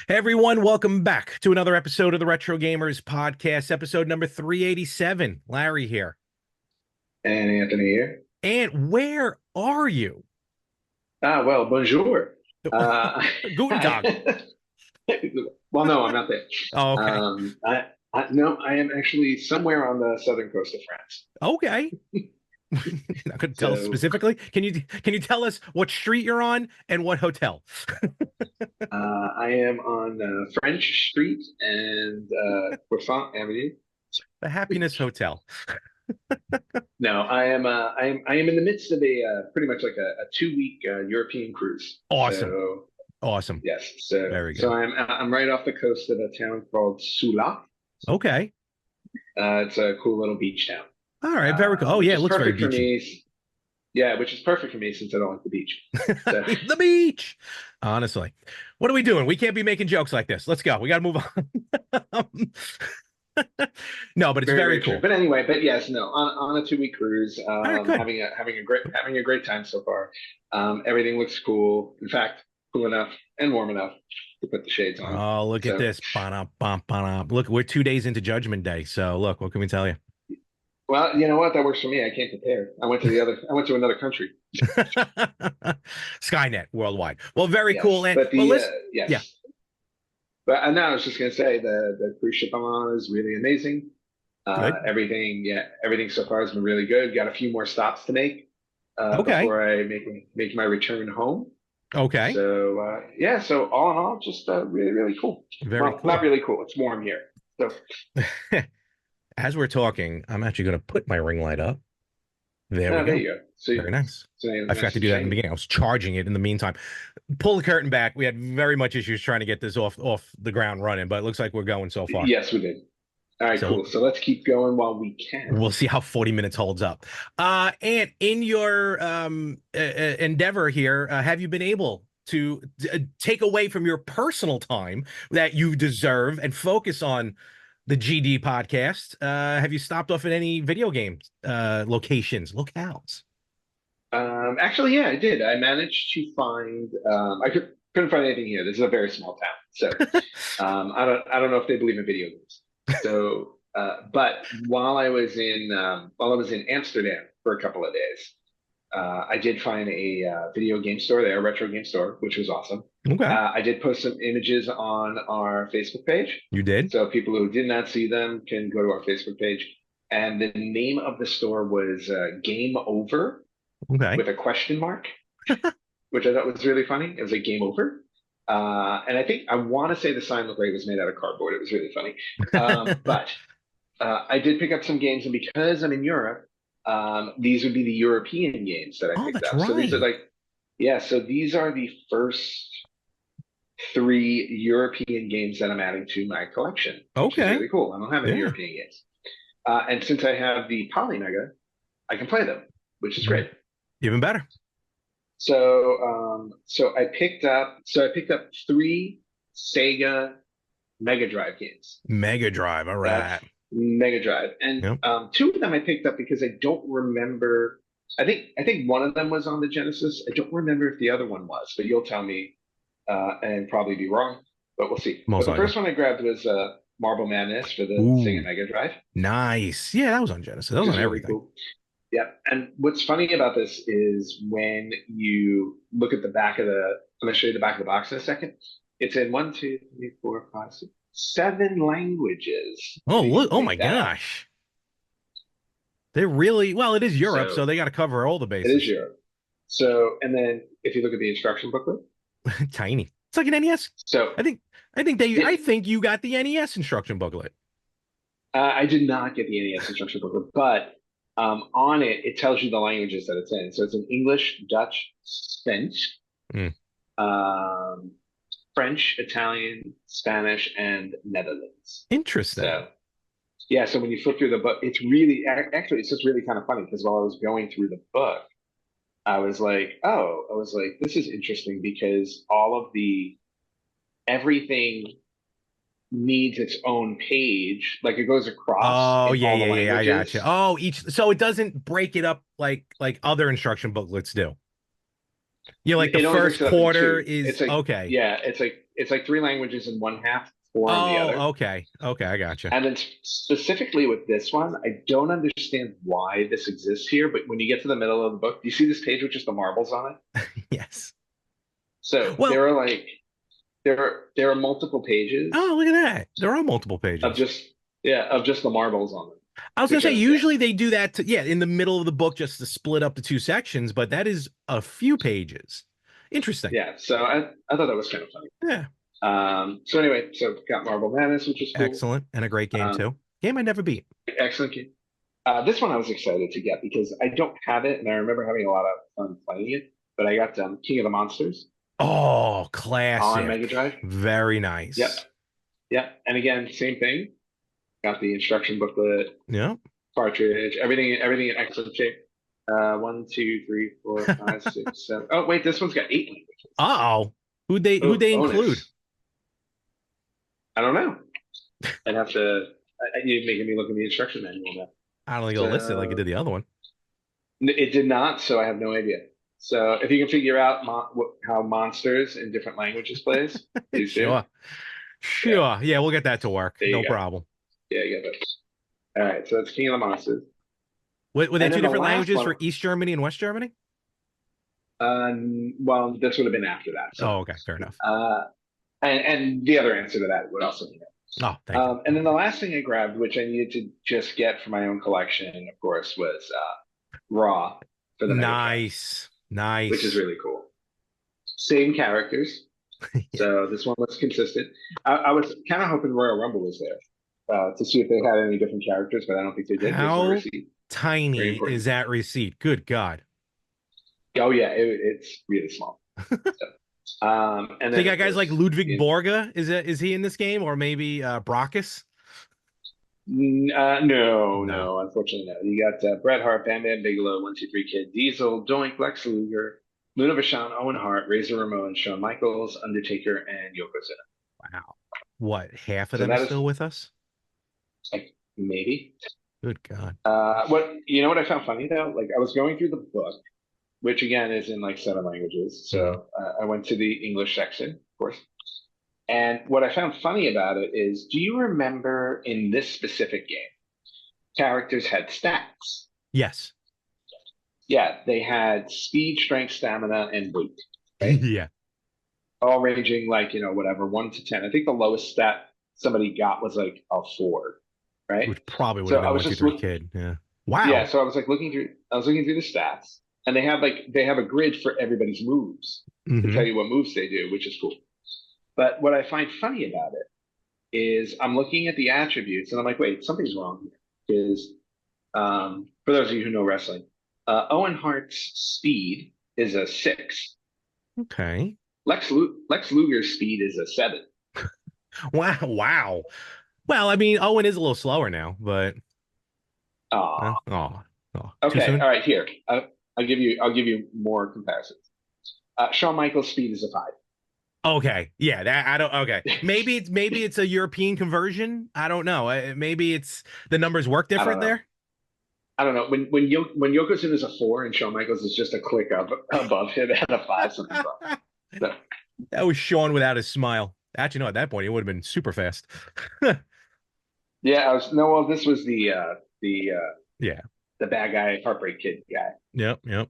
Hey everyone, welcome back to another episode of the Retro Gamers Podcast, episode number 387. Larry here. And Anthony here. And where are you? Well, bonjour. Guten Tag. Well, no, I'm not there. Oh, okay. No, I am actually somewhere on the southern coast of France. Okay. You're not going to tell us specifically. Can you tell us what street you're on and what hotel? I am on French Street and Croissant Avenue. The Happiness Hotel. No, I am in the midst of a pretty much like a 2-week European cruise. Awesome. So, awesome. yes. So very good. So I'm right off the coast of a town called Sula. Okay. It's a cool little beach town. All right, very cool. Oh yeah, it looks very beachy. Yeah, which is perfect for me since I don't like the beach. So. The beach. Honestly, what are we doing? We can't be making jokes like this. Let's go. We got to move on. No, but it's very cool. True. But anyway, yes, no, on a 2-week cruise, right, having a great time so far. Everything looks cool. In fact, cool enough and warm enough to put the shades on. Oh, look at this. Look, we're 2 days into Judgment Day. So look, what can we tell you? Well, you know what? That works for me. I came prepared. I went to another country. Skynet worldwide. Well, very yes, cool. And but yes. Yeah. But now I was just gonna say the cruise ship I'm on is really amazing. Everything so far has been really good. Got a few more stops to make before I make my return home. Okay. So so all in all, just really, really cool. Very cool. Not really cool. It's warm here. So as we're talking, I'm actually going to put my ring light up. There we go. There you go. So very nice. I forgot to do that in the beginning. I was charging it in the meantime. Pull the curtain back. We had very much issues trying to get this off the ground running, but it looks like we're going so far. Yes, we did. All right, cool. So let's keep going while we can. We'll see how 40 minutes holds up. And in your endeavor here, have you been able to take away from your personal time that you deserve and focus on the GD podcast? Have you stopped off at any video game locales? Actually, yeah, I did. I managed to find. I couldn't find anything here. This is a very small town, so I don't know if they believe in video games. So, but while I was in Amsterdam for a couple of days, I did find a video game store there, a retro game store, which was awesome. Okay. I did post some images on our Facebook page. You did? So people who did not see them can go to our Facebook page. And the name of the store was Game Over with a question mark, which I thought was really funny. It was like Game Over. And I want to say the sign looked like it was made out of cardboard. It was really funny. But I did pick up some games. And because I'm in Europe, these would be the European games that I picked up. Right. So these are so these are the first 3 European games that I'm adding to my collection. Okay. Which is really cool. I don't have any European games. And since I have the Polymega, I can play them, which is great. Even better. So I picked up 3 Sega Mega Drive games. Mega Drive, all right. Mega Drive. And 2 of them I picked up because I don't remember. I think one of them was on the Genesis. I don't remember if the other one was, but you'll tell me and probably be wrong, but we'll see. But the first one I grabbed was Marble Madness for the Sega Mega Drive. Nice. Yeah, that was on Genesis. That was on everything. Really cool. Yeah. And what's funny about this is when you look at the back of I'm going to show you the back of the box in a second. It's in 1, 2, 3, 4, 5, 6, 7 languages. Oh, look. Oh my gosh. They're really, well, it is Europe, so they got to cover all the bases. It is Europe. So, and then if you look at the instruction booklet, tiny. It's like an NES. So I think you got the NES instruction booklet. I did not get the NES instruction booklet, but on it tells you the languages that it's in. So it's in English, Dutch, Spanish, French, Italian, Spanish, and Netherlands. Interesting. So, yeah, so when you flip through the book, it's really it's just really kind of funny because while I was going through the book, I was like, this is interesting because all of everything needs its own page. Like it goes across Oh in yeah, all the yeah, yeah, I got you. languages. Oh, each so it doesn't break it up like other instruction booklets do. You know, like the It only breaks first it up in quarter two. is It's like, okay. yeah, it's like three languages in one half, four on the Oh, other. okay. Okay, I got you. And then specifically with this one, I don't understand why this exists here, but when you get to the middle of the book, do you see this page with just the marbles on it? Yes. So Well, there are multiple pages oh, look at that. There are multiple of pages. just yeah, of just the marbles on them. I was gonna Which say yeah. usually they do that to, yeah, in the middle of the book just to split up the two sections, but that is a few pages. Interesting. Yeah, so I thought that was kind of funny. Yeah. So anyway, so got Marble Madness, which is cool. Excellent. And a great game Um, too. Game I never beat. excellent game. This one I was excited to get because I don't have it, and I remember having a lot of fun playing it. But I got King of the Monsters Oh, on Mega classic. Drive. Very Yep, nice. yep. And again, same thing. Got the instruction booklet, Yeah. cartridge, everything in excellent shape. One, two, three, four, five, six, seven. Oh wait, this one's got 8 languages. Uh-oh. Who'd Oh, they include? bonus. I don't know. I'd have to. You're making me look at the instruction manual now. I don't think it'll list it like it So did the other one. it did not, so I have no idea. So if you can figure out how monsters in different languages plays, please do. Sure. Yeah, Sure. Yeah, we'll get that to work. there No you go. problem. Yeah, you got that. All right, so that's King of the Monsters. Were there And two then the different last languages one, for East Germany and West Germany? well, this would have been after that. So, Oh, okay. Fair enough. and the other answer to that would also be no. Oh, thank you. And then the last thing I grabbed, which I needed to just get for my own collection, of course, was Raw for the Mega Drive, Nice. Nice. which is really cool. Same characters. Yeah. So this one was consistent. I was kind of hoping Royal Rumble was there to see if they had any different characters, but I don't think they did. There's no How receipt. Very tiny important. is that receipt? Good God. Oh yeah, it's really small. So, and So you then got of guys like course, Ludwig Borga. Is he in this game? Or maybe Brockus? no, No. no, unfortunately no. You got Bret Hart, Bam Bam Bigelow, 1-2-3 Kid, Diesel, Doink, Lex Luger, Luna Vachon, Owen Hart, Razor Ramon, Shawn Michaels, Undertaker, and Yokozuna. Wow. What? Half of So them are that is still with us? like maybe. Good God. What I found funny though, like I was going through the book, which again is in like 7 languages. So I went to the English section, of course. And what I found funny about it is, do you remember in this specific game, characters had stats? Yes. Yeah, they had speed, strength, stamina, and weight, right? Yeah. All ranging like, whatever, 1 to 10. I think the lowest stat somebody got was like a 4, right? Which probably would So have I been was one, two, just three looking, kid. Yeah. yeah, Wow. so I was looking through the stats, and they have a grid for everybody's moves to tell Hmm. you what moves they do, which is cool. But what I find funny about it is I'm looking at the attributes and I'm like, wait, something's wrong here. Because for those of you who know wrestling, Owen Hart's speed is a 6. Okay. Lex Luger's speed is a 7. Wow. Wow. Well, I mean, Owen is a little slower now, but Oh, oh, too okay. soon. All right, here. I'll give you more comparisons. Shawn Michaels' speed is a 5. Okay. Yeah, that I don't okay. Maybe it's a European conversion. I don't know. Maybe it's the numbers work I don't different know. there. I don't know. When Yokozuna is a 4 and Shawn Michaels is just a click above him at a 5, something's wrong. So, That was Sean without his smile. Actually, no, at that point, he would have been super fast. yeah, well, this was the Yeah. the bad guy, Heartbreak Kid guy. Yep. Yep.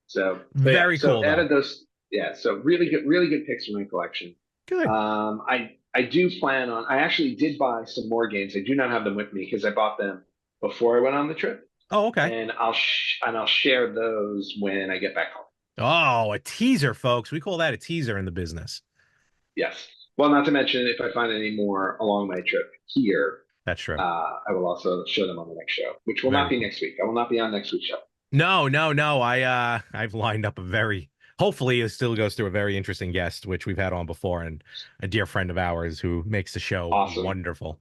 So Very so cool, though. added those. Yeah, so really good picks for my collection. Good. I do plan on. I actually did buy some more games. I do not have them with me because I bought them before I went on the trip, Oh, okay. and I'll share those when I get back home. Oh, a teaser, folks. We call that a teaser in the business. Yes. Well, not to mention if I find any more along my trip here, That's true. I will also show them on the next show, which will Very not be cool. next week. I will not be on next week's show. No. I've lined up hopefully it still goes through a very interesting guest, which we've had on before, and a dear friend of ours who makes the show Awesome. wonderful.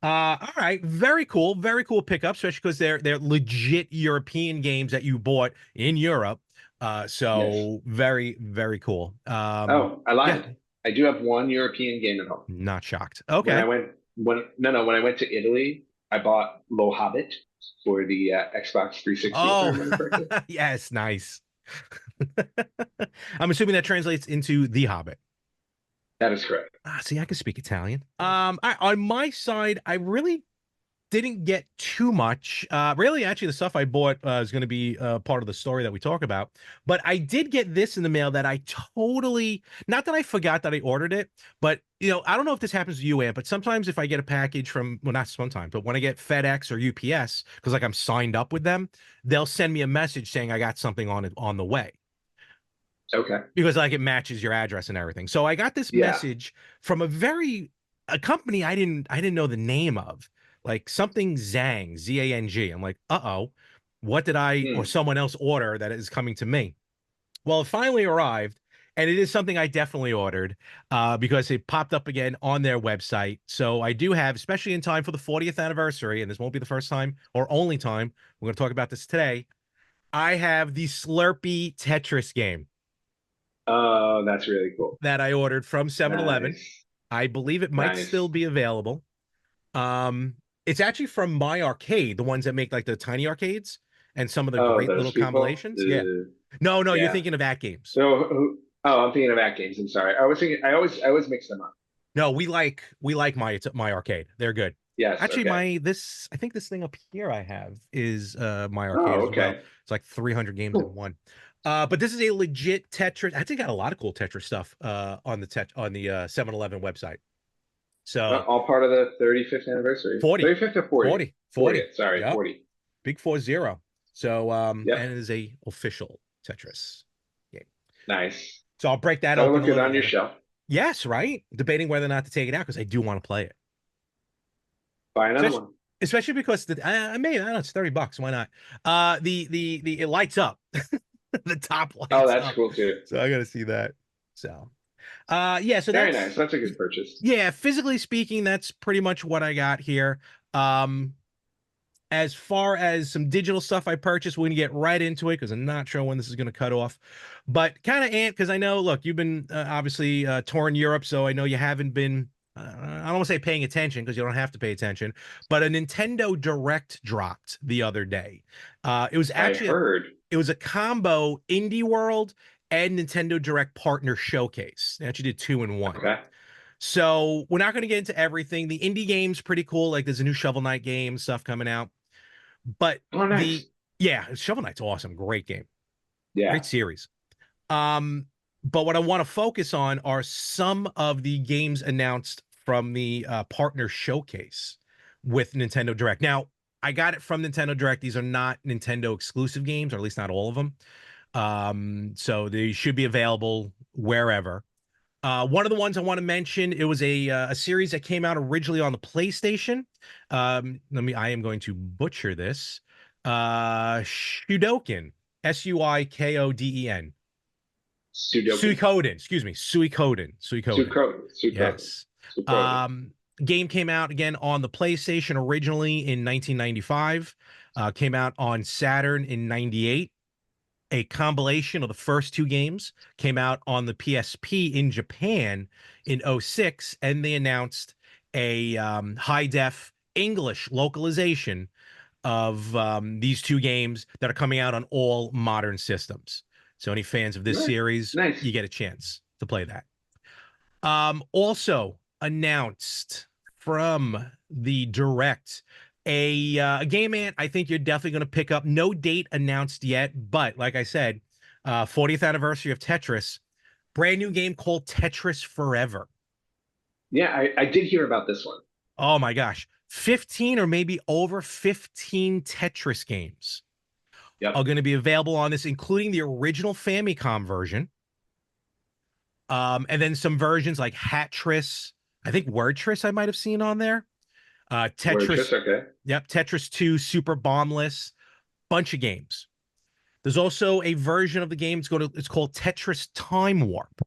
All right, very cool pickup, especially because they're legit European games that you bought in Europe. So Yes. very, very cool. Oh, I lied. Yeah, I do have one European game at home. not shocked. When I Okay. went when I went to Italy, I bought Low Hobbit for the Xbox 360, if I Oh, remember correctly. yes, nice. I'm assuming that translates into The Hobbit. That is correct. Ah, see, I can speak Italian. On my side, I really didn't get too much. Really, actually, the stuff I bought is going to be part of the story that we talk about. But I did get this in the mail that I totally, not that I forgot that I ordered it, but I don't know if this happens to you, Ant, but sometimes if I get a package from, well, not sometimes, but when I get FedEx or UPS, because like I'm signed up with them, they'll send me a message saying I got something on it on the way Okay. because like it matches your address and everything. So I got this Yeah. message from a company I didn't know the name of, like something Zang, Zang. I'm like, uh-oh, what did I or Hmm. someone else order that is coming to me? Well, it finally arrived, and it is something I definitely ordered because it popped up again on their website. So I do have, especially in time for the 40th anniversary, and this won't be the first time or only time we're going to talk about this today. I have the Slurpee Tetris game Oh, that's really cool. that I ordered from 7-Eleven. Nice. I believe it might still Nice. be available. It's actually from My Arcade, the ones that make like the tiny arcades and some of the Oh, great those little people. compilations. Yeah. No, no, you're Yeah. thinking of At Games. So, oh, I'm thinking of At Games. I'm sorry. I was thinking. I always mix them up. No, we like My Arcade. They're good. Yes. Actually, Okay. I think this thing up here I have is My Arcade Oh, as well. okay. It's like 300 games in Cool. one. But this is a legit Tetris. I think got a lot of cool Tetris stuff on the 7-Eleven website. So All part of the 35th anniversary. 40, 35th or 40th? 40, 40. 40th. Sorry, Yep. 40. Big 40. So Yep. and it is a official Tetris game. Nice. So I'll break that That'll open look a good little on your later. shelf. Yes, right? Debating whether or not to take it out because I do want to play it. Buy another Especially, one. especially because I don't know, it's $30. Why not? The it lights up. The top Oh, lights that's up. cool too. So I gotta see that. So yeah, so Very nice. that's That's a good purchase. yeah, physically speaking, that's pretty much what I got here. Um as far as some digital stuff I purchased, we're gonna get right into it because I'm not sure when this is gonna cut off. But kind of Ant, because I know, look, you've been obviously touring Europe, so I know you haven't been. I don't want to say paying attention because you don't have to pay attention, but a Nintendo Direct dropped the other day. It was I actually heard. it was a combo Indie World and Nintendo Direct partner showcase. They actually did two in one. Okay. So we're not going to get into everything. The indie game's pretty cool. Like there's a new Shovel Knight game stuff coming out. But Oh, the nice. yeah, Shovel Knight's awesome. Great game. Great Yeah. series. Um, but what I want to focus on are some of the games announced from the partner showcase with Nintendo Direct. Now, I got it from Nintendo Direct. These are not Nintendo exclusive games, or at least not all of them. So they should be available wherever. One of the ones I want to mention, it was a series that came out originally on the PlayStation. I am going to butcher this. Shudoken, Suikoden. Sudoku. Suikoden, excuse me, Suikoden. Suikoden. Sucrose. Yes. Sucrose. Um, Game came out again on the PlayStation originally in 1995. Came out on Saturn in 98. A compilation of the first two games came out on the PSP in Japan in '06, and they announced a high def English localization of these two games that are coming out on all modern systems. So any fans of this Right. series, Nice. you get a chance to play that. Also announced from the direct a game, Ant, I think you're definitely going to pick up. No date announced yet, but like I said, 40th anniversary of Tetris, brand new game called Tetris Forever. Yeah, I did hear about this one. Oh my gosh, 15 or maybe over 15 Tetris games are Yep. going to be available on this, including the original Famicom version. And then some versions like Hatris, I think Wordtris I might have seen on there. Word just Tetris, okay. yep, Tetris 2, Super Bombless, bunch of games. There's also a version of the game. It's called Tetris Time Warp.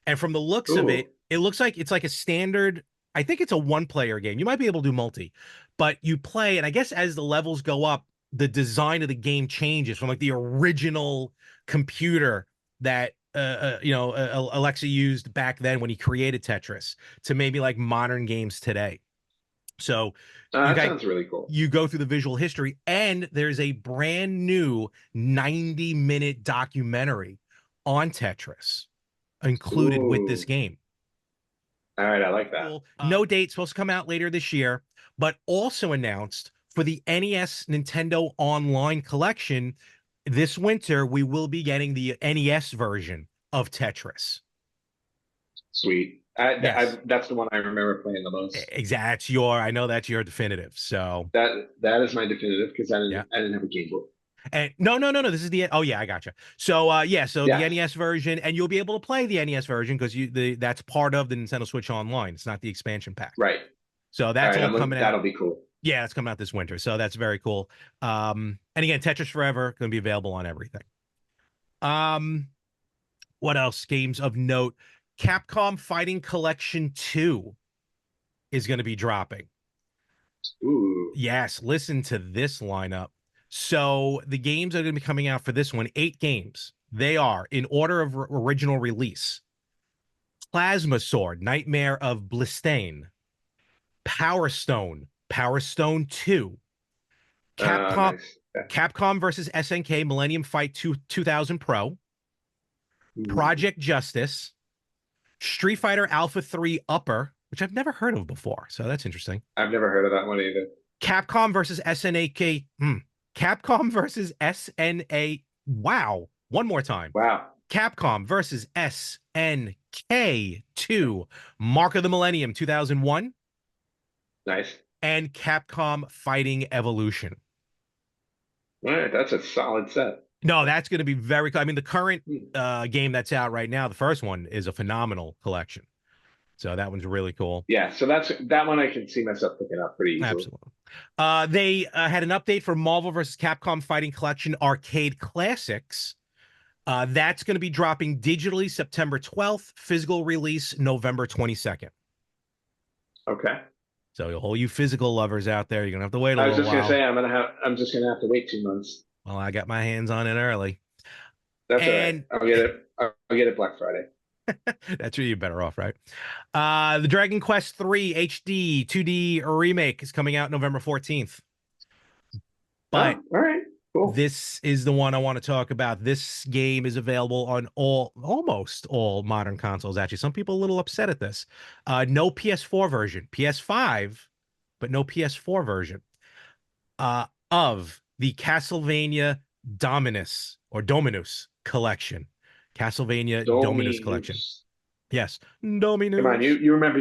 And from the looks of it, Ooh. it looks like it's like a standard. I think it's a one-player game. You might be able to do multi, but you play, and I guess as the levels go up, the design of the game changes from like the original computer that Alexa used back then when he created Tetris to maybe like modern games today. So you That got sounds really cool. you go through the visual history, and there's a brand new 90-minute documentary on Tetris included with this Ooh. game. All right, I like that. Cool. No date, supposed to come out later this year, but also announced for the NES Nintendo Online Collection this winter, we will be getting the NES version of Tetris. Sweet. Yes, That's the one I remember playing the most. exactly. I know that's your definitive. So That is my definitive because yeah. I didn't have a Game Boy. And no. This is the oh yeah, I gotcha. So yeah, so the Yeah. NES version, and you'll be able to play the NES version because that's part of the Nintendo Switch Online. It's not the expansion pack. Right. So All that's right. all coming out. That'll be cool. Yeah, it's coming out this winter. So that's very cool. And again, Tetris Forever going to be available on everything. Um, what else? Games of note. Capcom Fighting Collection 2 is going to be dropping. Ooh. Yes, listen to this lineup. So the games are going to be coming out for this one, 8 games. They are in order of original release. Plasma Sword, Nightmare of Blistane. Power Stone, Power Stone 2. Capcom Nice. Yeah. Capcom versus SNK Millennium Fight 2000 Pro. Project Justice. Street Fighter Alpha 3 Upper, which I've never heard of before. So that's interesting. I've never heard of that one either. Capcom versus SNK. Capcom versus SNA. Wow. One more time. Wow. Capcom versus SNK 2. Mark of the Millennium 2001. Nice. And Capcom Fighting Evolution. All right. That's a solid set. No, that's going to be very cool. I mean, the current game that's out right now, the first one, is a phenomenal collection. So that one's really cool. Yeah, so that one I can see myself picking up pretty easily. Absolutely. They had an update for Marvel vs. Capcom Fighting Collection Arcade Classics. That's going to be dropping digitally September 12th, physical release November 22nd. Okay. So all you physical lovers out there, you're gonna have to wait a I little was just while. gonna say I'm just gonna have to wait 2 months. Well, I got my hands on it early. That's all right. I'll get it Black Friday. That's really better off, right? The Dragon Quest III HD 2D remake is coming out November 14th. But all right, cool. This is the one I want to talk about. This game is available on almost all modern consoles. Actually, some people are a little upset at this. No PS4 version, PS5, but no PS4 version of the Castlevania Dominus Collection. Castlevania Dominus Collection. Yes, Dominus. Come on, you remember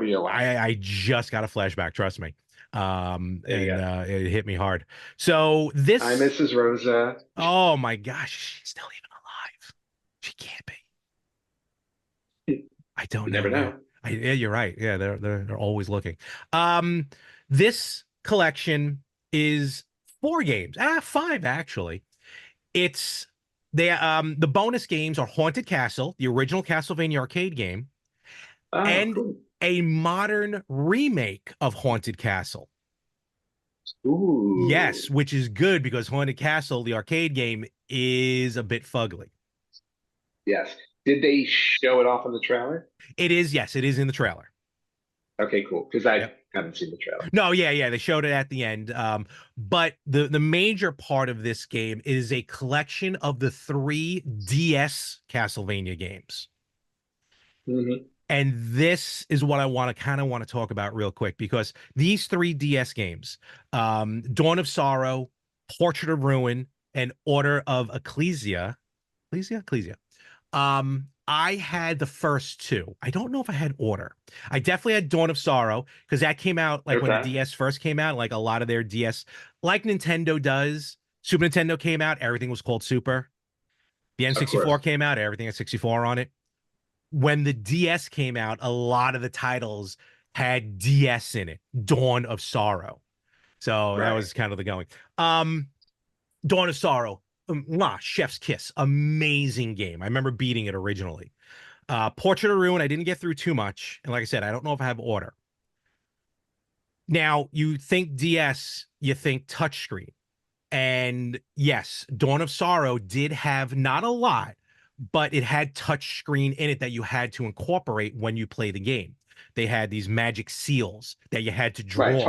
your life. I just got a flashback. Trust me. It hit me hard. So this. Hi, Mrs. Rosa. Oh my gosh, she's still even alive. She can't be. I don't know. Never know. Yeah, you're right. Yeah, they're always looking. This collection is 4 games. 5 actually. It's the bonus games are Haunted Castle, the original Castlevania arcade game, and cool. A modern remake of Haunted Castle. Ooh. Yes, which is good because Haunted Castle, the arcade game, is a bit fugly. Yes. Did they show it off in the trailer? It is. Yes, it is in the trailer. Okay, cool. Because I haven't seen the trailer. No, yeah. They showed it at the end. But the major part of this game is a collection of the 3 DS Castlevania games. Mm-hmm. And this is what I want to talk about real quick, because these 3 DS games, Dawn of Sorrow, Portrait of Ruin, and Order of Ecclesia. I had the first 2. I don't know if I had Order. I definitely had Dawn of Sorrow because that came out when the DS first came out. Like a lot of their DS, like Nintendo does. Super Nintendo came out, everything was called Super. The N64 came out, everything had 64 on it. When the DS came out, a lot of the titles had DS in it. Dawn of Sorrow. So that was kind of the going. Dawn of Sorrow. Chef's kiss. Amazing game. I remember beating it originally. Portrait of Ruin, I didn't get through too much. And like I said, I don't know if I have Order. Now, you think DS, you think touchscreen. And yes, Dawn of Sorrow did have not a lot, but it had touchscreen in it that you had to incorporate when you play the game. They had these magic seals that you had to Right. draw.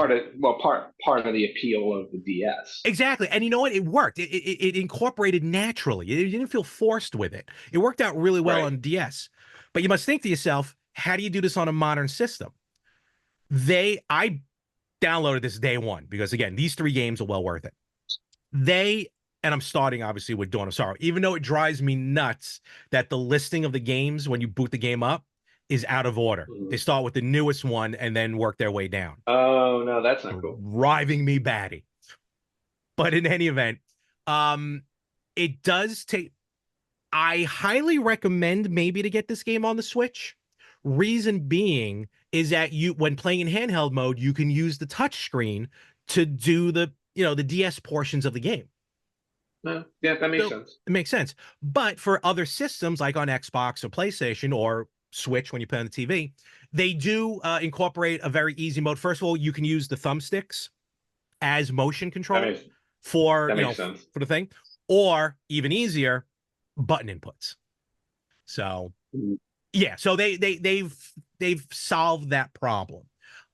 Part of the appeal of the DS. Exactly. And you know what? It worked. It incorporated naturally. You didn't feel forced with it. It worked out really well Right. on DS. But you must think to yourself, how do you do this on a modern system? I downloaded this day one because, again, these three games are well worth it. And I'm starting obviously with Dawn of Sorrow, even though it drives me nuts that the listing of the games when you boot the game up is out of order. They Mhm. start with the newest one and then work their way down. Oh no, that's not cool. Driving me batty. But in any event, it does take. I highly recommend maybe to get this game on the Switch. Reason being is that when playing in handheld mode, you can use the touch screen to do the DS portions of the game. Yeah, that makes So sense. it makes sense. But for other systems like on Xbox or PlayStation or Switch when you play on the TV, they do incorporate a very easy mode. First of all, you can use the thumbsticks as motion That control makes for that makes sense. for the thing, or even easier, button inputs. So Mhm. yeah, so they've solved that problem.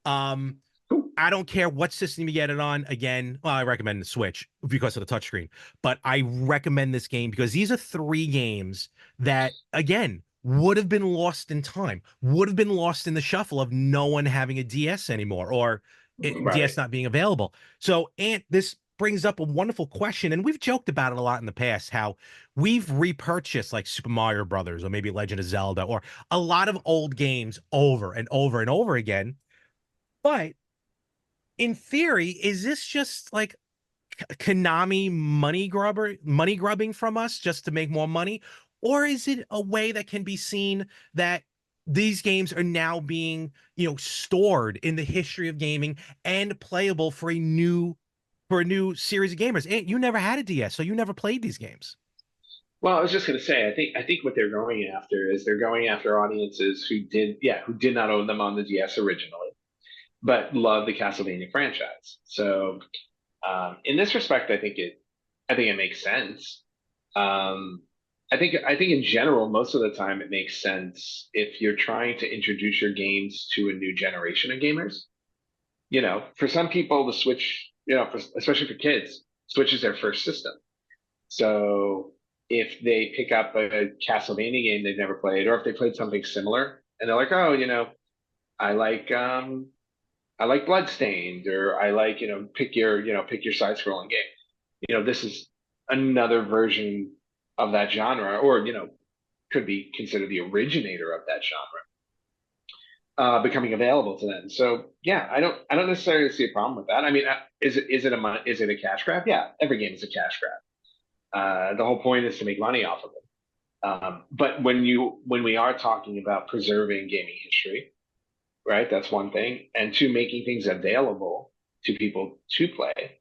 Cool. I don't care what system you get it on. Again, well, I recommend the Switch because of the touchscreen, but I recommend this game because these are three games that, again, would have been lost in time, would have been lost in the shuffle of no one having a DS anymore or Right. DS not being available. So, and this brings up a wonderful question, and we've joked about it a lot in the past, how we've repurchased like Super Mario Brothers or maybe Legend of Zelda or a lot of old games over and over and over again. But in theory, is this just like Konami money grubbing from us just to make more money? Or is it a way that can be seen that these games are now being, stored in the history of gaming and playable for a new series of gamers? And you never had a DS, so you never played these games. Well, I was just going to say, I think what they're going after is they're going after audiences who did not own them on the DS originally, but love the Castlevania franchise. So, in this respect, I think it makes sense. Um, I think in general, most of the time, it makes sense if you're trying to introduce your games to a new generation of gamers. For some people, the Switch, especially for kids, Switch is their first system. So if they pick up a Castlevania game they've never played, or if they played something similar, and they're like, oh, I like I like Bloodstained, or I like, pick your side-scrolling game. This is another version of that genre, or could be considered the originator of that genre, becoming available to them. So yeah, I don't necessarily see a problem with that. I mean, is it a cash grab? Yeah, every game is a cash grab. The whole point is to make money off of it. But when we are talking about preserving gaming history, right? That's one thing, and two, making things available to people to play.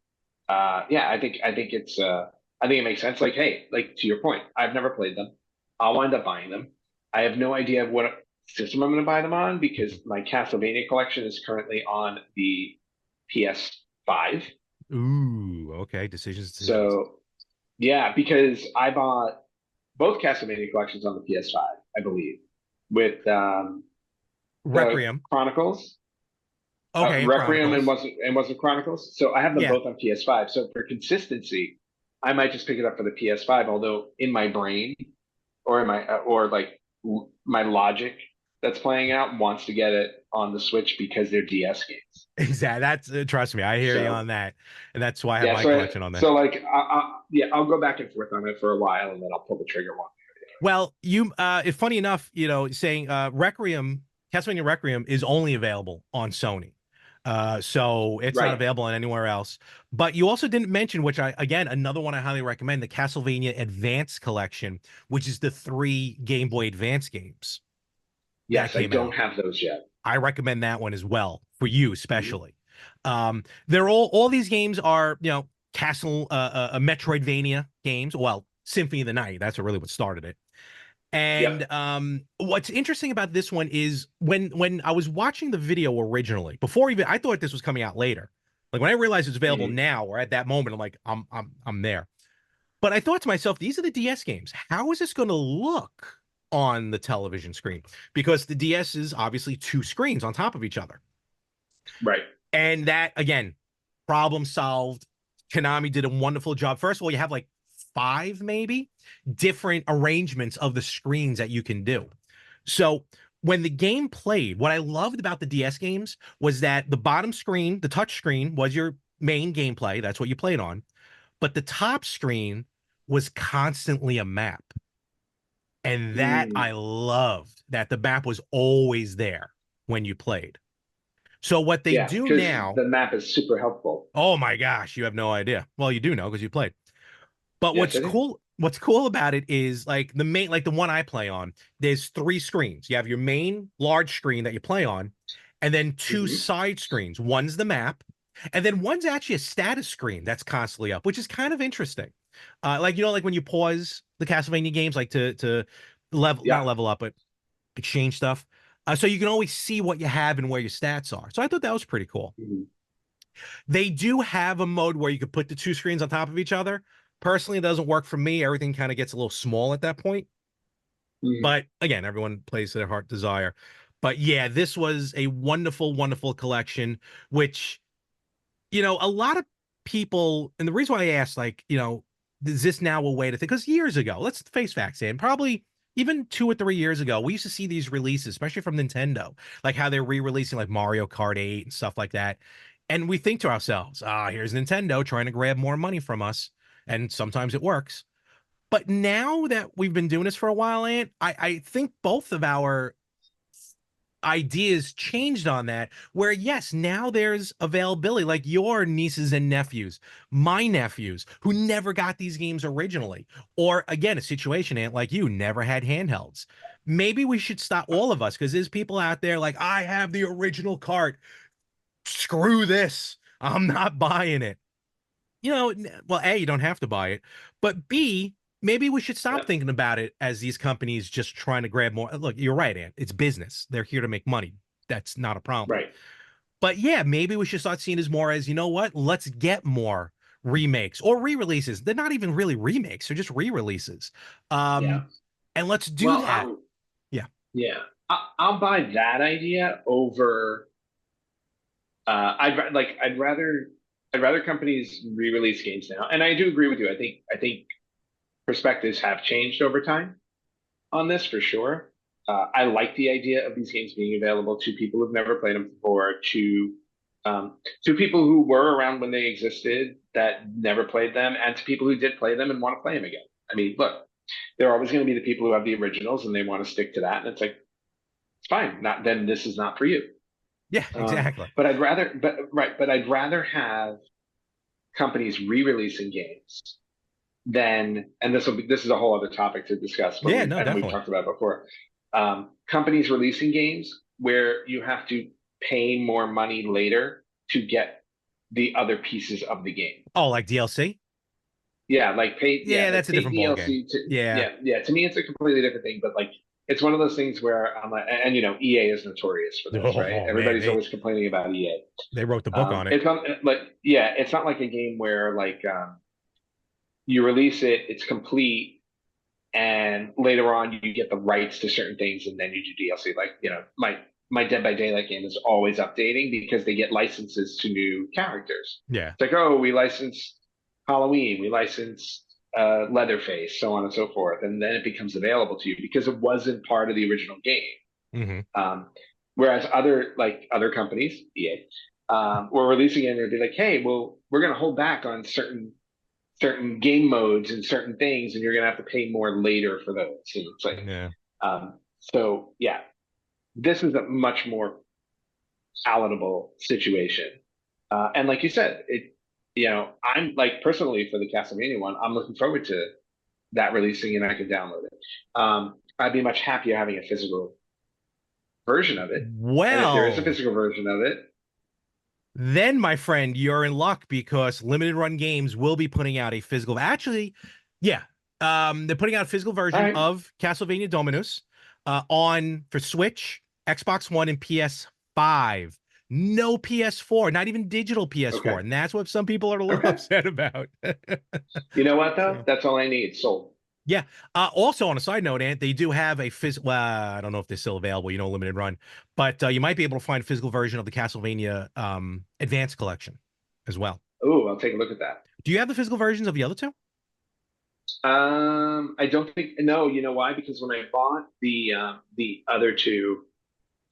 Yeah, I think it makes sense. Like, hey, like to your point, I've never played them. I'll wind up buying them. I have no idea what system I'm going to buy them on because my Castlevania collection is currently on the PS5. Ooh, okay. Decisions. So yeah, because I bought both Castlevania collections on the PS5, I believe, with the Requiem. Chronicles, Okay, and Requiem, and Chronicles. wasn't Chronicles. So I have them Yeah. both on PS5. So for consistency, I might just pick it up for the PS5. Although in my brain, or in my or like my logic that's playing out wants to get it on the Switch because they're DS games. Exactly. That's trust me, I hear you So on that, and that's why I have yeah, my so collection on there. so like yeah, I'll go back and forth on it for a while, and then I'll pull the trigger one. Well, if funny enough, saying Requiem, Castlevania Requiem is only available on Sony. So it's not Right. available on anywhere else. But you also didn't mention, which again, another one I highly recommend, the Castlevania Advance Collection, which is the 3 Game Boy Advance games that Yes, I came don't out. have those yet. I recommend that one as well for you, Mhm. especially. They're all these games are, Castle, Metroidvania games. Well, Symphony of the Night. That's really what started it. Yep. And what's interesting about this one is when I was watching the video originally, before even I thought this was coming out later. Like when I realized it's available Mhm. now or at that moment, I'm like, I'm there. But I thought to myself, these are the DS games. How is this going to look on the television screen, because the DS is obviously two screens on top of each other. Right. And that, again, problem solved. Konami did a wonderful job. First of all, you have like 5 maybe different arrangements of the screens that you can do. So when the game played, what I loved about the DS games was that the bottom screen, the touch screen, was your main gameplay. That's what you played on. But the top screen was constantly a map. And that I loved, that the map was always there when you played. So what they Yeah, do because now, the map is super helpful. oh my gosh, you have no idea. Well, you do know because you played. But Yes, I do. what's cool about it is like the main, like the one I play on, there's 3 screens. You have your main large screen that you play on, and then 2 side screens. One's the map, and then one's actually a status screen that's constantly up, which is kind of interesting. Like, you know, like when you pause the Castlevania games, like to level, not Yeah. level up, but exchange stuff. So you can always see what you have and where your stats are. So I thought that was pretty cool. They do have a mode where you could put the 2 screens on top of each other. Personally, it doesn't work for me. Everything kind of gets a little small at that point. But again, everyone plays to their heart desire. But yeah, this was a wonderful, wonderful collection, which, you know, a lot of people, and the reason why I asked, like, you know, is this now a way to think? Because years ago, let's face facts, and probably even 2 or 3 years ago, we used to see these releases, especially from Nintendo, like how they're re-releasing like Mario Kart 8 and stuff like that. And we think to ourselves, here's Nintendo trying to grab more money from us. And sometimes it works. But now that we've been doing this for a while, Ant, I think both of our ideas changed on that, where yes, now there's availability, like your nieces and nephews, my nephews who never got these games originally, or again, a situation, Ant, like you never had handhelds. Maybe we should stop, all of us, because there's people out there like, I have the original cart, screw this, I'm not buying it. You know, well, A, you don't have to buy it, but B, maybe we should stop thinking about it as these companies just trying to grab more. Look, you're right, Ant. It's business. They're here to make money. That's not a problem. Right. But yeah, maybe we should start seeing it as more as, you know what? Let's get more remakes or re-releases. They're not even really remakes. They're just re-releases. Yeah. And let's do Well, that. Yeah. yeah. I'll buy that idea over. I'd rather companies re-release games now, and I do agree with you. I think perspectives have changed over time on this for sure. I like the idea of these games being available to people who've never played them before, to people who were around when they existed that never played them, and to people who did play them and want to play them again. I mean, look, there are always going to be the people who have the originals and they want to stick to that, and it's like, it's fine. Not then this is not for you. Yeah, exactly. But I'd rather have companies re-releasing games than, and this is a whole other topic to discuss, but Yeah, no, we've definitely. talked about it before. Companies releasing games where you have to pay more money later to get the other pieces of the game. Oh, like DLC? Yeah, like pay. Yeah, Yeah, like that's a pay different ball game. DLC to. Yeah. Yeah. To me, it's a completely different thing. But like, it's one of those things where I'm like, and you know, EA is notorious for this, right? Oh man, Everybody's always complaining about EA. they wrote the book on it. It's not like, yeah, it's not like a game where like you release it, it's complete, and later on you get the rights to certain things, and then you do DLC. Like, you know, my Dead by Daylight game is always updating because they get licenses to new characters. Yeah. It's like, oh, we licensed Halloween, we licensed Leatherface, so on and so forth, and then it becomes available to you because it wasn't part of the original game. Whereas other companies, EA, were releasing it and they'd be like, hey, well, we're going to hold back on certain game modes and certain things, and you're going to have to pay more later for those. And it's like, so yeah, this is a much more palatable situation. And like you said, you know, I'm like personally for the Castlevania one, I'm looking forward to that releasing and I can download it. I'd be much happier having a physical version of it. Well, and if there is a physical version of it, then my friend, you're in luck because Limited Run Games will be putting out a physical. Actually, yeah, they're putting out a physical version of Castlevania Dominus for Switch, Xbox One, and PS5. No PS4, not even digital PS4. Okay. And that's what some people are a little upset about. You know what, though? That's all I need. Sold. Yeah. Also, on a side note, Ant, they do have a well, I don't know if they're still available, limited run, but you might be able to find a physical version of the Castlevania Advanced Collection as well. Oh, I'll take a look at that. Do you have the physical versions of the other two? I don't think no. You know why? Because when I bought the other two,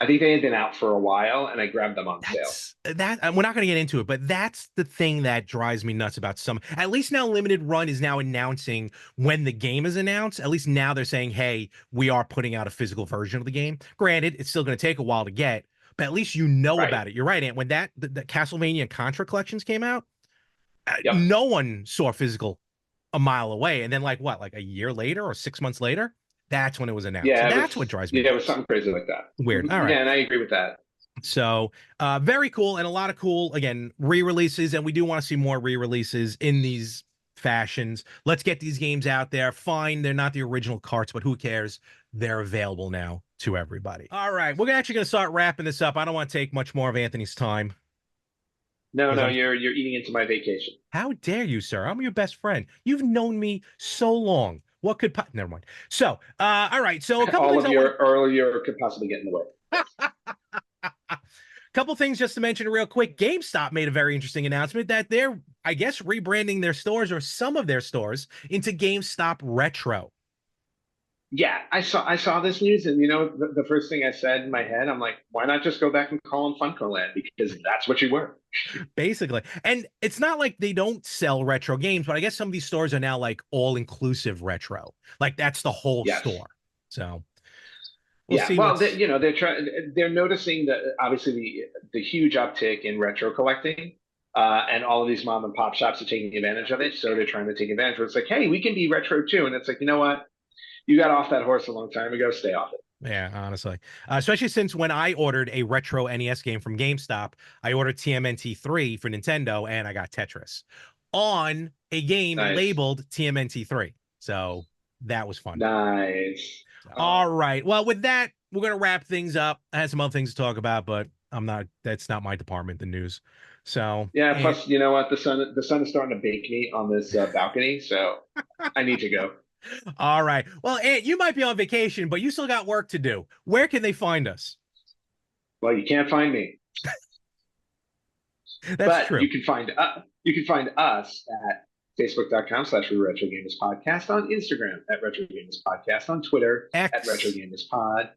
I think they had been out for a while, and I grabbed them on sale. We're not going to get into it, but that's the thing that drives me nuts about some. At least now, Limited Run is now announcing when the game is announced. At least now they're saying, "Hey, we are putting out a physical version of the game." Granted, it's still going to take a while to get, but at least you know Right. about it. You're right, Ant. When the Castlevania and Contra collections came out, Yep. no one saw physical a mile away, and then like a year later or 6 months later, that's when it was announced. Yeah, so that's what drives me Yeah, nuts. it was something crazy like that. Weird. All right. Yeah, and I agree with that. So very cool, and a lot of cool, again, re-releases, and we do want to see more re-releases in these fashions. Let's get these games out there. Fine, they're not the original carts, but who cares? They're available now to everybody. All right, we're actually going to start wrapping this up. I don't want to take much more of Anthony's time. No, you're eating into my vacation. How dare you, sir? I'm your best friend. You've known me so long. What could never mind. So, all right. So a couple all of your could possibly get in the way. Couple things just to mention real quick. GameStop made a very interesting announcement that they're, I guess, rebranding their stores or some of their stores into GameStop Retro. Yeah, I saw this news, and the first thing I said in my head, I'm like, why not just go back and call them Funko Land, because that's what you were. Basically. And it's not like they don't sell retro games, but I guess some of these stores are now like all-inclusive retro. Like that's the whole store. So we'll see. Well, they're noticing that obviously the huge uptick in retro collecting, and all of these mom and pop shops are taking advantage of it. So they're trying to take advantage of it. It's like, hey, we can be retro too. And it's like, you know what? You got off that horse a long time ago. Stay off it. Yeah, honestly. Especially since when I ordered a retro NES game from GameStop, I ordered TMNT 3 for Nintendo, and I got Tetris on a game labeled TMNT 3. So that was fun. Nice. All right. Well, with that, we're going to wrap things up. I had some other things to talk about, but that's not my department, the news. So yeah, plus, you know what? The sun is starting to bake me on this balcony, so I need to go. All right. Well, Ant, you might be on vacation, but you still got work to do. Where can they find us? Well, you can't find me. That's true. You can find us at facebook.com/RetroGamersPodcast, on Instagram at RetroGamersPodcast, on Twitter at RetroGamersPod.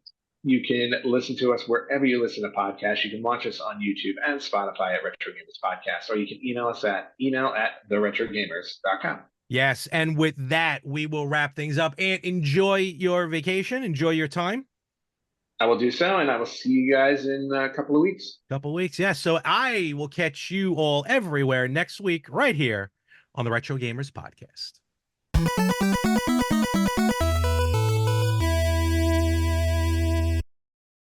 You can listen to us wherever you listen to podcasts. You can watch us on YouTube and Spotify at Retro Gamers Podcast, or you can email us at email@theretrogamers.com. Yes, and with that, we will wrap things up. And enjoy your vacation. Enjoy your time. I will do so, and I will see you guys in a couple of weeks. Yeah. So I will catch you all everywhere next week, right here on the Retro Gamers Podcast.